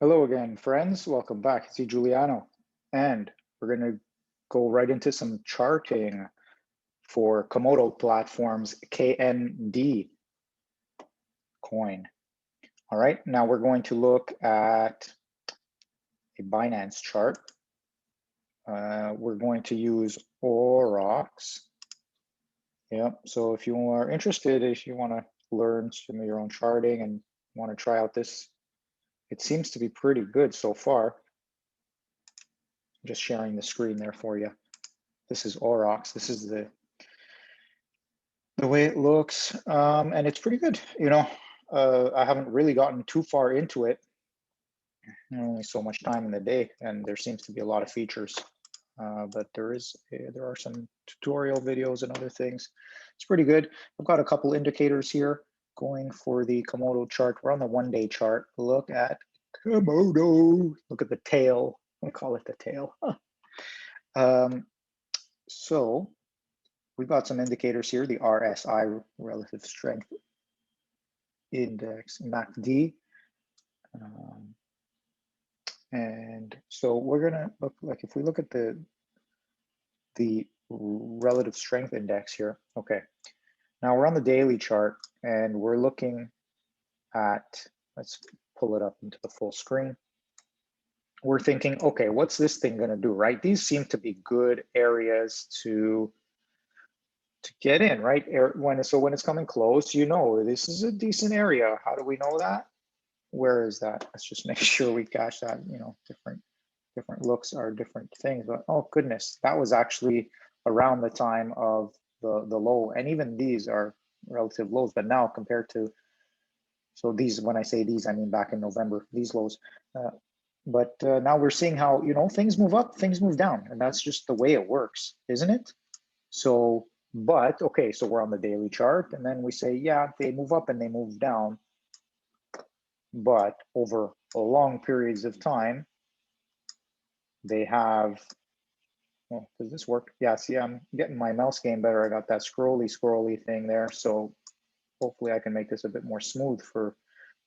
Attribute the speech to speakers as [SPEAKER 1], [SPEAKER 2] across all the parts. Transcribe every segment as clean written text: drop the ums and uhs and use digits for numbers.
[SPEAKER 1] Hello again, friends. Welcome back. It's Giuliano, and we're going to go right into some charting for Komodo Platform's KMD coin. All right, now we're going to look at a Binance chart. We're going to use aurox. Yep. So if you are interested, if you want to learn some of your own charting and want to try out this, it seems to be pretty good so far. Just sharing the screen there for you. This is aurox. This is the way it looks, and it's pretty good. I haven't really gotten too far into it. Only so much time in the day, and there seems to be a lot of features. But there are some tutorial videos and other things. It's pretty good. I've got a couple indicators here going for the Komodo chart. We're on the 1-day chart. Look at Komodo. Look at the tail. I call it the tail. So we've got some indicators here. The RSI, relative strength index, MACD. And so we're gonna look, like, if we look at the relative strength index here. Okay, now we're on the daily chart and we're looking at, let's pull it up into the full screen. We're thinking, okay, what's this thing gonna do, right? These seem to be good areas to get in, right? When it's coming close, this is a decent area. How do we know that? Where is that? Let's just make sure we catch that. Different looks are different things, but oh goodness, that was actually around the time of the low, and even these are relative lows, but now compared to, so these, when I say these, I mean back in November, these lows. But now we're seeing how, things move up, things move down, and that's just the way it works, isn't it? So, but okay, so we're on the daily chart, and then we say, yeah, they move up and they move down, but over long periods of time, they have, well, does this work? Yeah, see, I'm getting my mouse game better. I got that scrolly thing there. So hopefully I can make this a bit more smooth for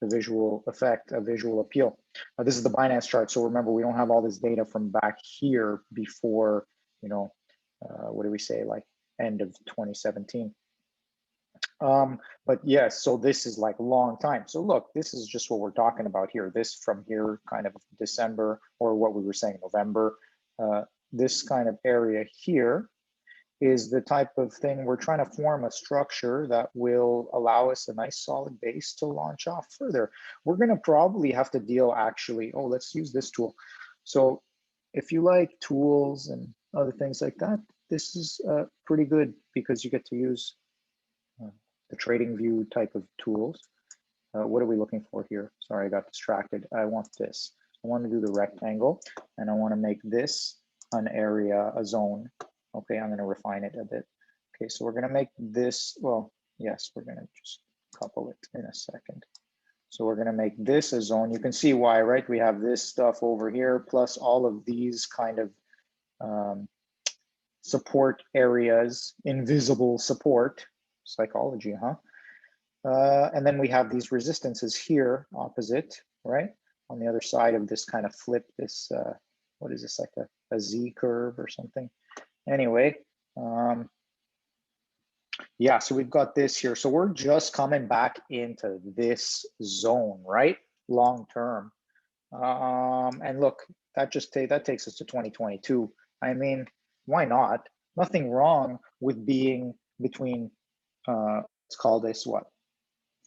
[SPEAKER 1] the visual effect, a visual appeal. This is the Binance chart. So remember, we don't have all this data from back here before, what do we say, like end of 2017. But yes, so this is like long time. So look, this is just what we're talking about here. This from here, kind of December, or what we were saying, November. This kind of area here is the type of thing we're trying to form a structure that will allow us a nice solid base to launch off further. We're going to probably have to deal actually, oh, let's use this tool. So if you like tools and other things like that, this is pretty good because you get to use the trading view type of tools. What are we looking for here? Sorry, I got distracted. I want this. I want to do the rectangle, and I want to make this an area, a zone. Okay, I'm going to refine it a bit. Okay, so we're going to make this, well, yes, we're going to just couple it in a second. So we're going to make this a zone. You can see why, right? We have this stuff over here, plus all of these kind of support areas, invisible support, psychology, huh? And then we have these resistances here opposite, right? On the other side of this kind of flip, this, what is this, like a Z curve or something? Anyway, yeah, so we've got this here. So we're just coming back into this zone, right? Long term. And look, that takes us to 2022. I mean, why not? Nothing wrong with being between, let's call this what,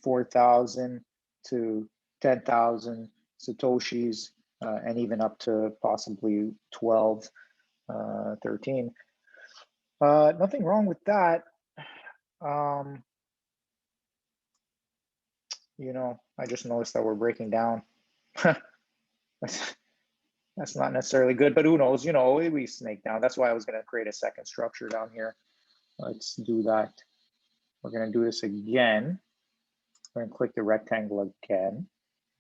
[SPEAKER 1] 4,000 to 10,000 Satoshis, and even up to possibly 12, 13. Nothing wrong with that. I just noticed that we're breaking down. That's not necessarily good, but who knows? We snake down. That's why I was going to create a second structure down here. Let's do that. We're going to do this again. We're going to click the rectangle again.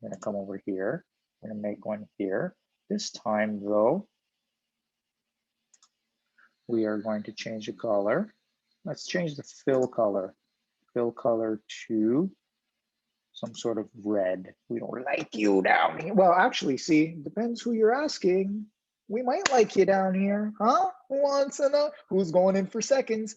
[SPEAKER 1] I'm going to come over here. I'm going to make one here. This time, though, we are going to change the color. Let's change the fill color. Fill color to some sort of red. We don't like you down here. Well, actually, see, depends who you're asking. We might like you down here, huh? Who wants to know? Who's going in for seconds?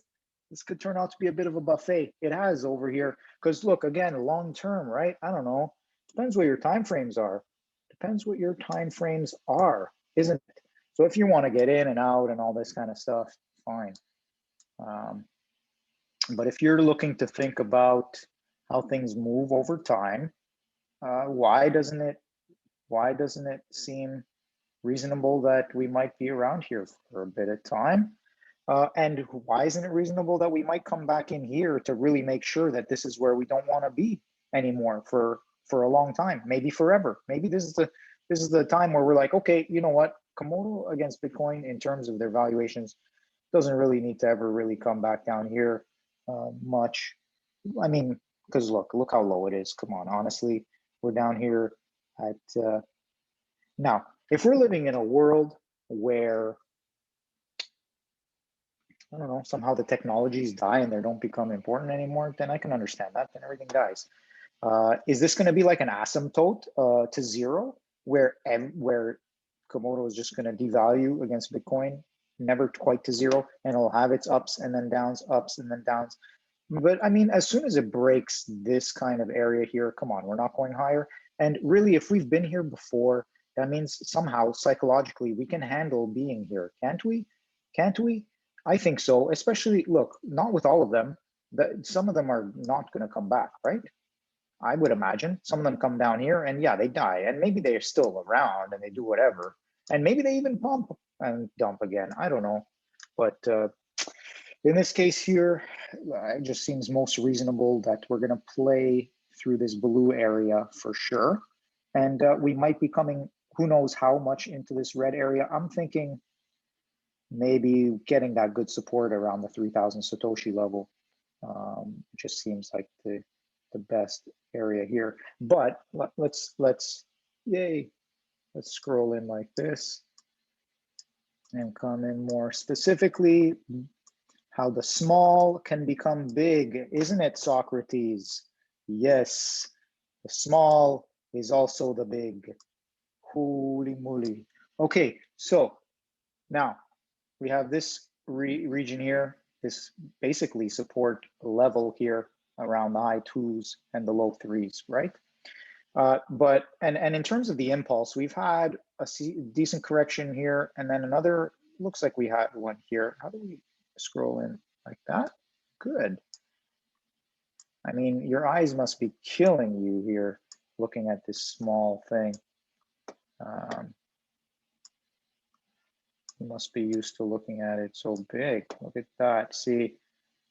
[SPEAKER 1] This could turn out to be a bit of a buffet. It has over here. Because look, again, long term, right? I don't know. Depends what your time frames are. Depends what your time frames are, isn't it? So if you want to get in and out and all this kind of stuff, fine. But if you're looking to think about how things move over time, why doesn't it seem reasonable that we might be around here for a bit of time? And why isn't it reasonable that we might come back in here to really make sure that this is where we don't want to be anymore for a long time, maybe forever? Maybe this is the time where we're like, okay, you know what, Komodo against Bitcoin in terms of their valuations doesn't really need to ever really come back down here much. I mean, because look how low it is. Come on, honestly, we're down here at now. If we're living in a world where, I don't know, somehow the technologies die and they don't become important anymore, then I can understand that. Then everything dies. Is this going to be like an asymptote to zero, where Komodo is just going to devalue against Bitcoin, never quite to zero, and it'll have its ups and then downs, ups and then downs? But I mean, as soon as it breaks this kind of area here, come on, we're not going higher. And really, if we've been here before, that means somehow psychologically we can handle being here, can't we? Can't we? I think so, especially, look, not with all of them. Some of them are not going to come back, right? I would imagine some of them come down here and yeah, they die. And maybe they're still around and they do whatever. And maybe they even pump and dump again. I don't know. But in this case here, it just seems most reasonable that we're going to play through this blue area for sure. And we might be coming, who knows how much into this red area. I'm thinking maybe getting that good support around the 3,000 Satoshi level. Just seems like the best area here. But let's scroll in like this and come in more specifically. How the small can become big, isn't it, Socrates? Yes, the small is also the big. Holy moly. Okay, so now we have this region here, this basically support level here around the high 2s and the low 3s, right? But in terms of the impulse, we've had a decent correction here, and then another, looks like we had one here. How do we scroll in like that? Good. I mean, your eyes must be killing you here looking at this small thing. You must be used to looking at it so big. Look at that. See,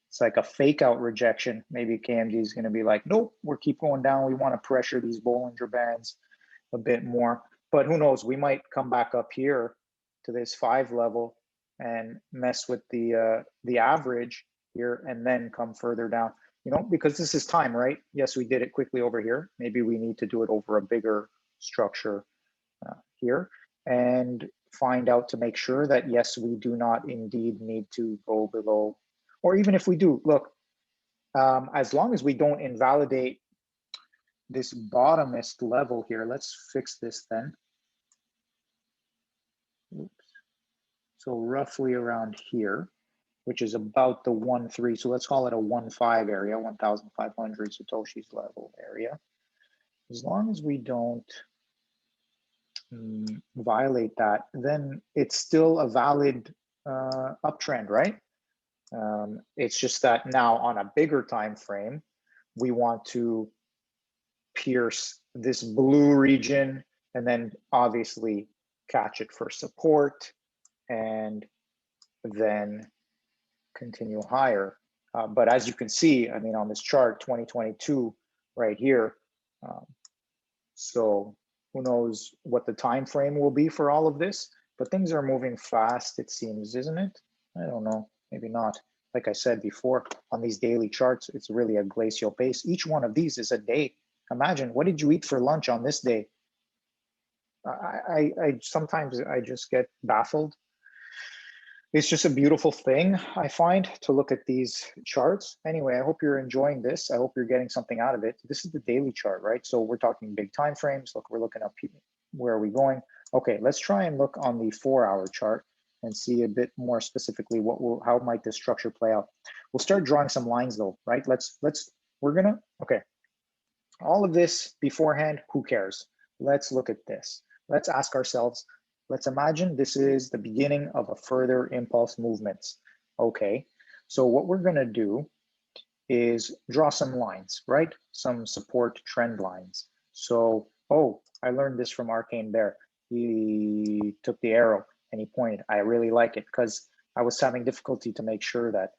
[SPEAKER 1] it's like a fake out rejection. Maybe KMD is going to be like, nope, we'll keep going down. We want to pressure these Bollinger Bands a bit more. But who knows? We might come back up here to this 5 level and mess with the average here and then come further down. You know, because this is time, right? Yes, we did it quickly over here. Maybe we need to do it over a bigger structure here and find out to make sure that, yes, we do not indeed need to go below, or even if we do, look, as long as we don't invalidate this bottomest level here, let's fix this then. Oops. So roughly around here, which is about the 1.3. So let's call it a 1.5 area, 1,500 Satoshis level area. As long as we don't violate that, then it's still a valid uptrend, right? It's just that now on a bigger time frame, we want to pierce this blue region and then obviously catch it for support and then continue higher. But as you can see, I mean, on this chart, 2022 right here. So who knows what the time frame will be for all of this, but things are moving fast, it seems, isn't it? I don't know, maybe not. Like I said before, on these daily charts, it's really a glacial pace. Each one of these is a day. Imagine, what did you eat for lunch on this day? I sometimes I just get baffled It's just a beautiful thing, I find, to look at these charts. Anyway, I hope you're enjoying this. I hope you're getting something out of it. This is the daily chart, right? So we're talking big time frames. Look, we're looking up, where are we going? Okay, let's try and look on the 4-hour chart and see a bit more specifically how might this structure play out. We'll start drawing some lines though, right? Okay. All of this beforehand, who cares? Let's look at this. Let's ask ourselves, let's imagine this is the beginning of a further impulse movements. Okay, so what we're gonna do is draw some lines, right? Some support trend lines. So, oh, I learned this from Arcane Bear. He took the arrow and he pointed. I really like it because I was having difficulty to make sure that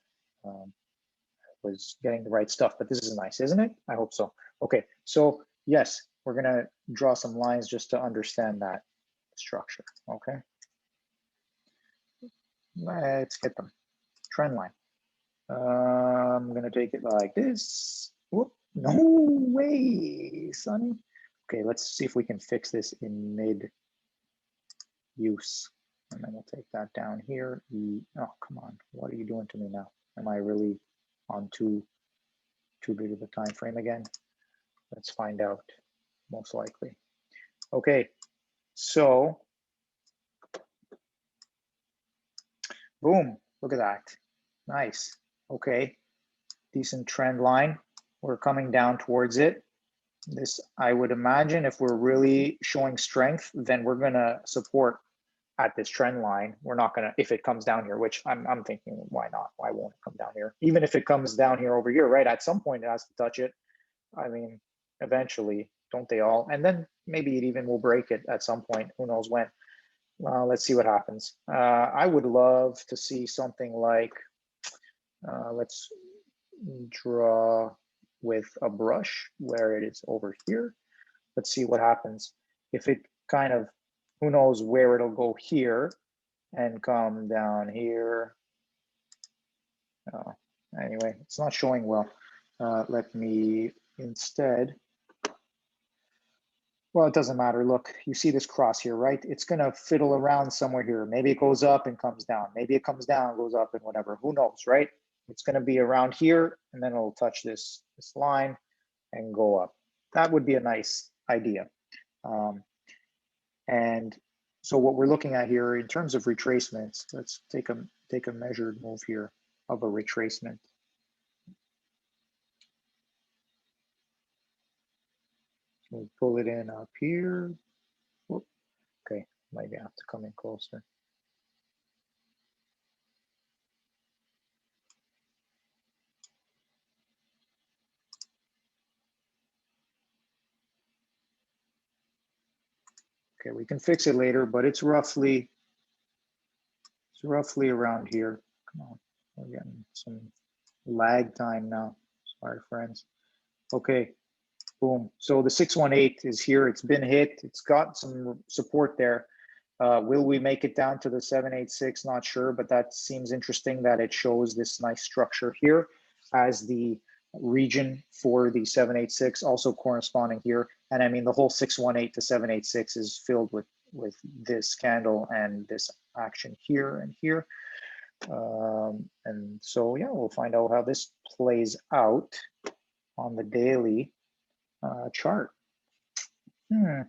[SPEAKER 1] was getting the right stuff, but this is nice, isn't it? I hope so. Okay, so yes, we're gonna draw some lines just to understand that structure, okay? Let's get them. Trend line. I'm gonna take it like this. Whoop, no way, sonny. Okay, let's see if we can fix this in mid use. And then we'll take that down here. Oh, come on, what are you doing to me now? Am I really on too big of a time frame again? Let's find out, most likely. Okay, so boom, look at that. Nice. Okay, decent trend line. We're coming down towards it. This, I would imagine, if we're really showing strength, then we're gonna support at this trend line. We're not gonna, if it comes down here, which I'm thinking, why not? Why won't it come down here? Even if it comes down here over here, right? At some point it has to touch it. I mean, eventually, don't they all? And then maybe it even will break it at some point. Who knows when? Let's see what happens. I would love to see something like, let's draw with a brush where it is over here. Let's see what happens. If it kind of, who knows where it'll go here and come down here. Anyway, it's not showing well. Let me instead, well, it doesn't matter. Look, you see this cross here, right? It's gonna fiddle around somewhere here. Maybe it goes up and comes down. Maybe it comes down, goes up and whatever, who knows, right? It's gonna be around here and then it'll touch this line and go up. That would be a nice idea. And so what we're looking at here in terms of retracements, let's take a measured move here of a retracement. We'll pull it in up here. Whoop. Okay, maybe I have to come in closer. Okay, we can fix it later, but it's roughly around here. Come on, we're getting some lag time now. Sorry, friends. Okay, boom. So the 618 is here. It's been hit. It's got some support there. Will we make it down to the 786? Not sure, but that seems interesting that it shows this nice structure here as the region for the 786, also corresponding here. And I mean, the whole 618 to 786 is filled with this candle and this action here and here. And so, yeah, we'll find out how this plays out on the daily chart. I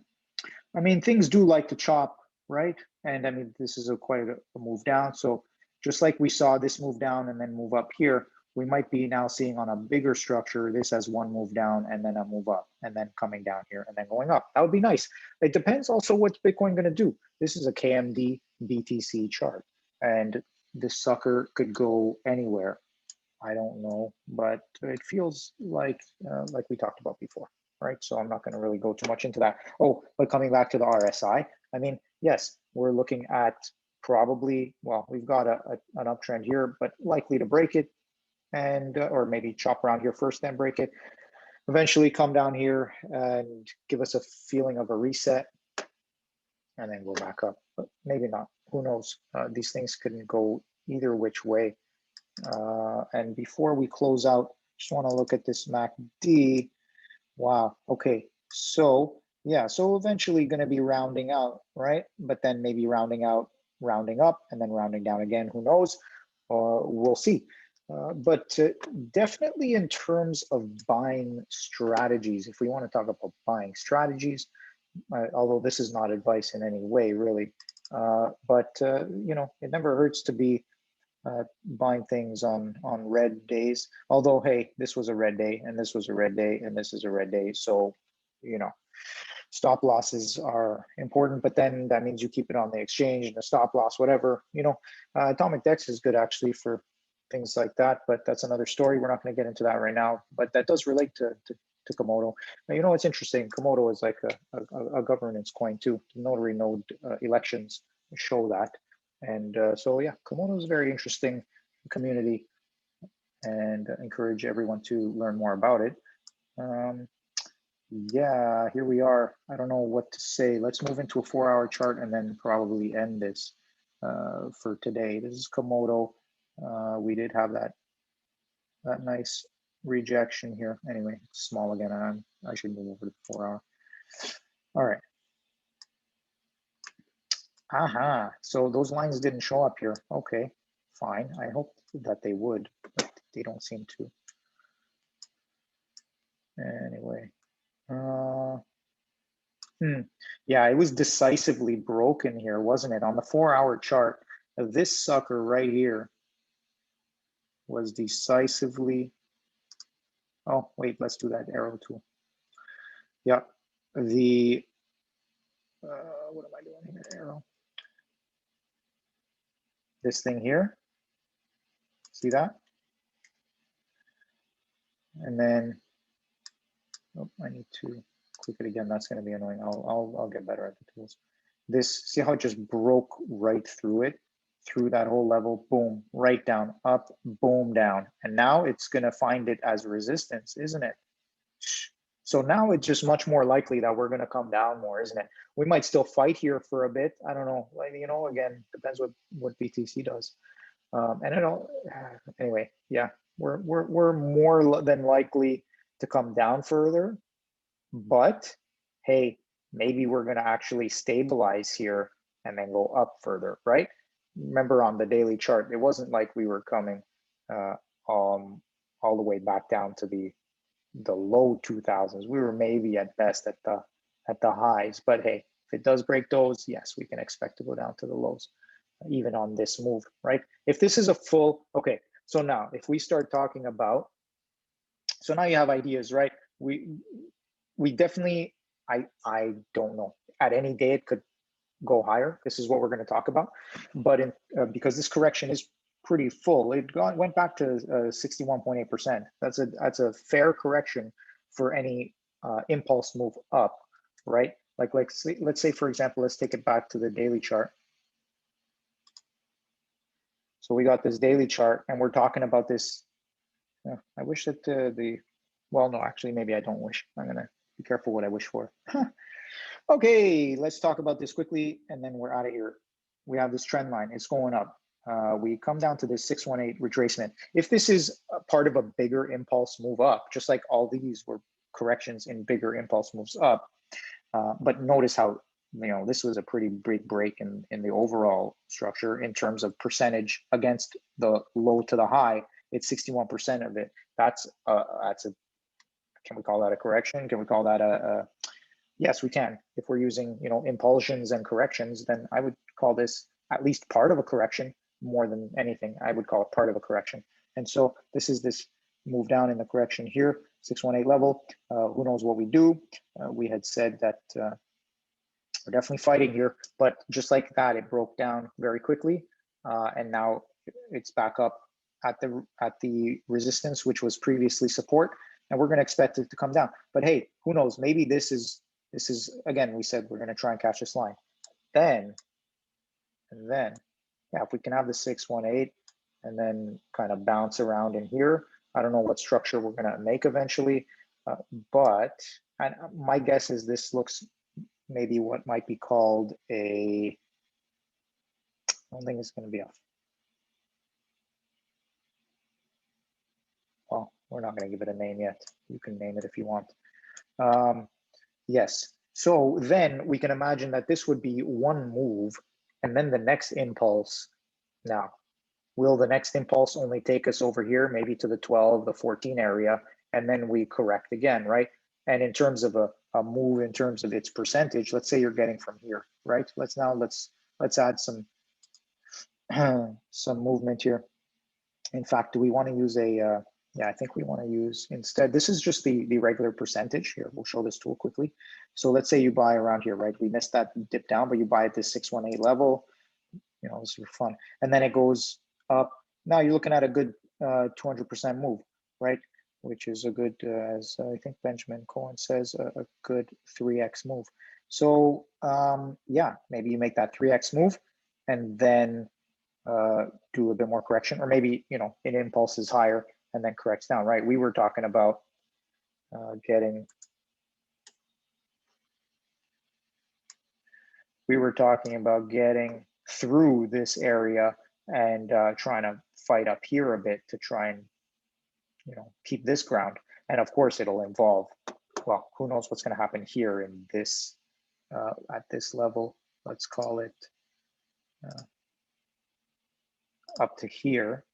[SPEAKER 1] mean, things do like to chop, right? And I mean, this is quite a move down. So just like we saw this move down and then move up here, we might be now seeing on a bigger structure, this as one move down and then a move up and then coming down here and then going up. That would be nice. It depends also what's Bitcoin going to do. This is a KMD BTC chart and this sucker could go anywhere. I don't know, but it feels like we talked about before, right? So I'm not going to really go too much into that. Oh, but coming back to the RSI, I mean, yes, we're looking at probably, well, we've got an uptrend here, but likely to break it and, or maybe chop around here first, then break it, eventually come down here and give us a feeling of a reset and then go back up, but maybe not, who knows? These things couldn't go either which way. And before we close out, just want to look at this MACD. Wow. Okay. So yeah, so eventually going to be rounding out, right? But then maybe rounding out rounding up and then rounding down again. Who knows? We'll see. But definitely in terms of buying strategies, if we want to talk about buying strategies, although this is not advice in any way, really, but you know, it never hurts to be buying things on red days. Although, hey, this was a red day, and this was a red day, and this is a red day, so you know, stop losses are important, but then that means you keep it on the exchange and the stop loss, whatever. You know, AtomicDEX is good actually for things like that, but that's another story. We're not going to get into that right now, but that does relate to Komodo. Now, you know, it's interesting. Komodo is like a governance coin too. The notary node elections show that. And so, yeah, Komodo is a very interesting community, and encourage everyone to learn more about it. Yeah, here we are. I don't know what to say. Let's move into a 4-hour chart and then probably end this for today. This is Komodo. We did have that nice rejection here. Anyway, it's small again, and I should move over to the 4-hour. All right. Aha, so those lines didn't show up here. Okay, fine. I hope that they would, but they don't seem to. Anyway. Yeah, it was decisively broken here, wasn't it? On the 4-hour chart, this sucker right here was decisively. Oh, wait, let's do that arrow tool. Yeah, the, what am I doing here, arrow? This thing here, see that? And then, oh, I need to click it again. That's going to be annoying. I'll get better at the tools. This, see how it just broke right through it, through that whole level, boom, right down, up, boom, down. And now it's going to find it as resistance, isn't it? So now it's just much more likely that we're going to come down more, isn't it? We might still fight here for a bit. I don't know. Like, you know, again, depends what BTC does. And I don't. Anyway, yeah, we're more than likely to come down further. But hey, maybe we're going to actually stabilize here and then go up further, right? Remember on the daily chart, it wasn't like we were coming all the way back down to the low 2000s. We were maybe at best at the highs, but hey, if it does break those, yes, we can expect to go down to the lows, even on this move, right? If this is a full, okay, so now if we start talking about, so now you have ideas, right? We definitely, I don't know, at any day it could go higher. This is what we're going to talk about, but because this correction is pretty full, it went back to 61.8%. That's a fair correction for any impulse move up, right? Like let's say for example, let's take it back to the daily chart. So we got this daily chart, and we're talking about this. I wish that well, no, actually, maybe I don't wish. I'm gonna be careful what I wish for. Okay, let's talk about this quickly, and then we're out of here. We have this trend line, it's going up. We come down to this 618 retracement. If this is a part of a bigger impulse move up, just like all these were corrections in bigger impulse moves up, but notice how, you know, this was a pretty big break in the overall structure in terms of percentage against the low to the high. It's 61% of it. That's a, can we call that a correction? Can we call that a yes, we can. If we're using, you know, impulsions and corrections, then I would call this at least part of a correction. More than anything, I would call it part of a correction. And so this is this move down in the correction here, 618 level. Who knows what we do? We had said that we're definitely fighting here, but just like that, it broke down very quickly, and now it's back up at the resistance, which was previously support, and we're going to expect it to come down. But hey, who knows? Maybe this is again, we said we're going to try and catch this line. Then, yeah, if we can have the 618 and then kind of bounce around in here, I don't know what structure we're going to make eventually, but and my guess is this looks maybe what might be called a, I don't think it's going to be a, well, we're not going to give it a name yet. You can name it if you want. Yes. So then we can imagine that this would be one move and then the next impulse. Now, will the next impulse only take us over here, maybe to the 12, the 14 area, and then we correct again, right? And in terms of a move, in terms of its percentage, let's say you're getting from here, right? Let's add some some movement here. In fact, do we want to use a, yeah, I think we want to use instead, this is just the regular percentage here. We'll show this tool quickly. So let's say you buy around here, right? We missed that dip down, but you buy at this 618 level, you know, this is fun. And then it goes up. Now you're looking at a good 200% move, right? Which is a good, as I think Benjamin Cohen says, a good 3x move. So yeah, maybe you make that 3x move and then do a bit more correction, or maybe, you know, an impulse is higher and then corrects down, right? We were talking about getting through this area and trying to fight up here a bit to try and, you know, keep this ground. And of course it'll involve, well, who knows what's going to happen here in this at this level. Let's call it up to here.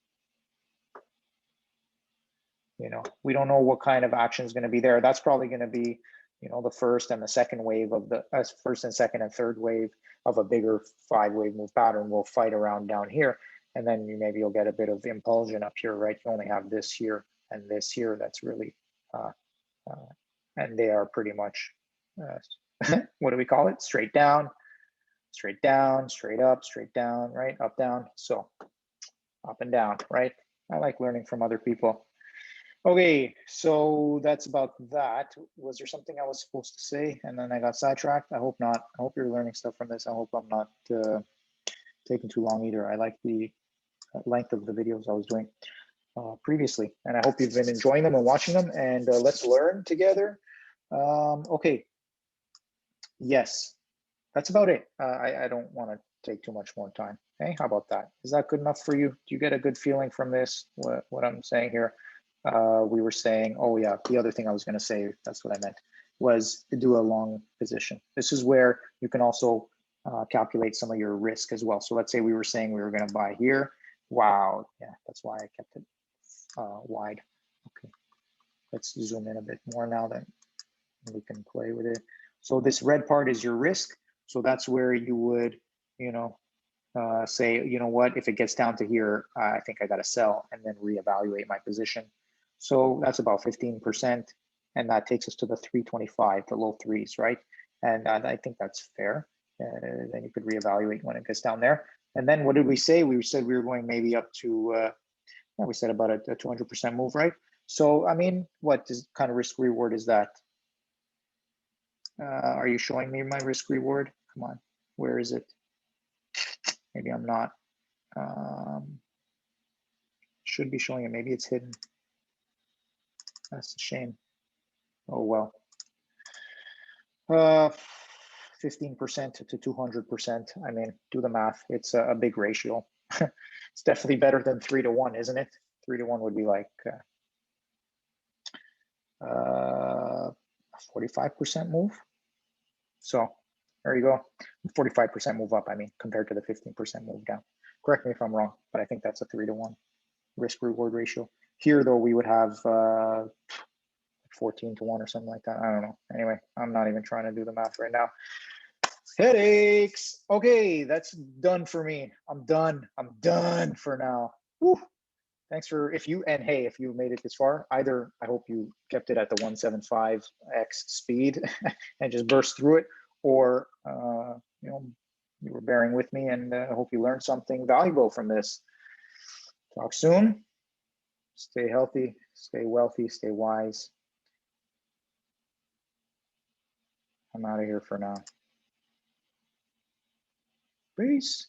[SPEAKER 1] You know, we don't know what kind of action is going to be there. That's probably going to be, you know, the first and the second wave of the first and second and third wave of a bigger 5-wave move pattern. Will fight around down here, and then maybe you'll get a bit of impulsion up here, right? You only have this here and this here. That's really, and they are pretty much, what do we call it? Straight down, straight down, straight up, straight down, right? Up, down. So up and down, right? I like learning from other people. Okay, so that's about that. Was there something I was supposed to say and then I got sidetracked? I hope not. I hope you're learning stuff from this. I hope I'm not taking too long either. I like the length of the videos I was doing previously, and I hope you've been enjoying them and watching them, and let's learn together. Okay, yes, that's about it. I don't want to take too much more time. Hey, how about that? Is that good enough for you? Do you get a good feeling from this, what I'm saying here? We were saying, oh yeah, the other thing I was going to say, that's what I meant, was to do a long position. This is where you can also calculate some of your risk as well. So let's say we were saying we were going to buy here. Wow, yeah, that's why I kept it wide. Okay, let's zoom in a bit more now, then we can play with it. So this red part is your risk. So that's where you would, you know, say, you know what, if it gets down to here, I think I got to sell and then reevaluate my position. So that's about 15%, and that takes us to the 325, the low threes, right? And I think that's fair. Then you could reevaluate when it gets down there. And then what did we say? We said we were going maybe up to, we said about a 200% move, right? So, I mean, what kind of risk reward is that? Are you showing me my risk reward? Come on, where is it? Maybe I'm not. Should be showing it. Maybe it's hidden. That's a shame. Oh well. 15% to 200%. I mean, do the math. It's a big ratio. It's definitely better than 3 to 1, isn't it? 3 to 1 would be like 45% move. So there you go. 45% move up, I mean, compared to the 15% move down. Correct me if I'm wrong, but I think that's a 3 to 1 risk reward ratio. Here, though, we would have 14 to 1 or something like that. I don't know. Anyway, I'm not even trying to do the math right now. Headaches. Okay, that's done for me. I'm done. I'm done for now. Woo. Thanks for, if you made it this far, either I hope you kept it at the 175x speed and just burst through it, or you know, you were bearing with me, and I hope you learned something valuable from this. Talk soon. Stay healthy, stay wealthy, stay wise. I'm out of here for now. Peace.